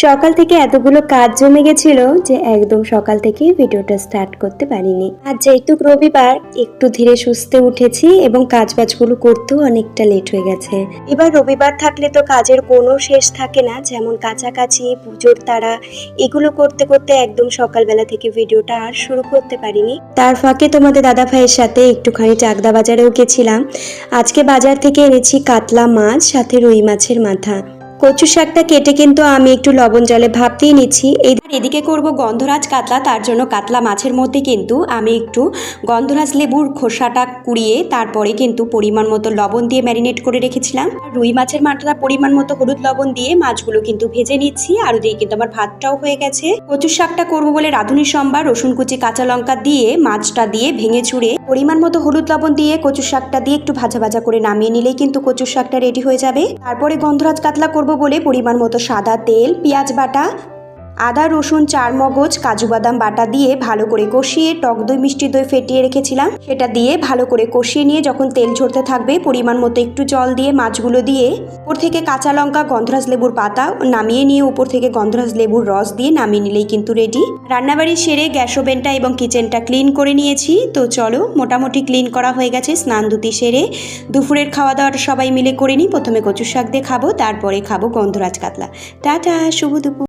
সকাল থেকে এতগুলো কাজ জমে গেছিল যে একদম সকাল থেকে ভিডিওটা স্টার্ট করতে পারিনি। আর যেহেতু রবিবার একটু ধীরে সুস্থে উঠেছি এবং কাজবাজগুলো করতেও অনেকটা লেট হয়ে গেছে। এবার রবিবার থাকলে তো কাজের কোনো শেষ থাকে না, যেমন কাছাকাছি পুজোর তাড়া এগুলো করতে করতে একদম সকালবেলা থেকে ভিডিওটা আর শুরু করতে পারিনি। তার ফাঁকে তোমাদের দাদা ভাইয়ের সাথে একটুখানি চাকদা বাজারেও গেছিলাম। আজকে বাজার থেকে এনেছি কাতলা মাছ, সাথে রুই মাছের মাথা। কচু শাকটা কেটে কিন্তু আমি একটু লবণ জলে ভাপিয়ে নিচ্ছি। এদিকে করব গন্ধরাজ কাতলা, তার জন্য কাতলা মাছের মধ্যে কিন্তু আমি একটু গন্ধরাজ লেবুর খোসাটা কুড়িয়ে তারপরে কিন্তু পরিমাণ মতো লবণ দিয়ে ম্যারিনেট করে রেখেছিলাম। রুই মাছের মাথাটা পরিমাণ মতো হলুদ লবণ দিয়ে মাছগুলো কিন্তু ভেজে নিচ্ছি। আর ওদিকে কিন্তু আমার ভাতটাও হয়ে গেছে। কচু শাকটা করবো বলে রাঁধুনি সম্বার রসুন কুচি কাঁচা লঙ্কা দিয়ে মাছটা দিয়ে ভেঙে চুড়ে পরিমাণ মতো হলুদ লবণ দিয়ে কচু শাকটা দিয়ে একটু ভাজা ভাজা করে নামিয়ে নিলেই কিন্তু কচু শাকটা রেডি হয়ে যাবে। তারপরে গন্ধরাজ কাতলা করব বলে পরিমাণ মতো সাদা তেল, পেঁয়াজ বাটা, আদা রসুন 4 মগজ, কাজু বাদাম বাটা দিয়ে ভালো করে কষিয়ে টক দই মিষ্টি দই ফেটিয়ে রেখেছিলাম সেটা দিয়ে ভালো করে কষিয়ে নিয়ে যখন তেল ঝরতে থাকবে পরিমাণ মতো একটু জল দিয়ে মাছগুলো দিয়ে উপর থেকে কাঁচা লঙ্কা, গন্ধরাজ লেবুর পাতা নামিয়ে নিয়ে উপর থেকে গন্ধরাজ লেবুর রস দিয়ে নামিয়ে নিলেই কিন্তু রেডি। রান্নাবাড়ি সেরে গ্যাস ওভেনটা এবং কিচেনটা ক্লিন করে নিয়েছি। তো চলো, মোটামুটি ক্লিন করা হয়ে গেছে। স্নান ধুতি সেরে দুপুরের খাওয়া দাওয়াটা সবাই মিলে করে নিই। প্রথমে কচু শাক দিয়ে খাবো, তারপরে খাবো গন্ধরাজ কাতলা। টাটা, শুভ দুপুর।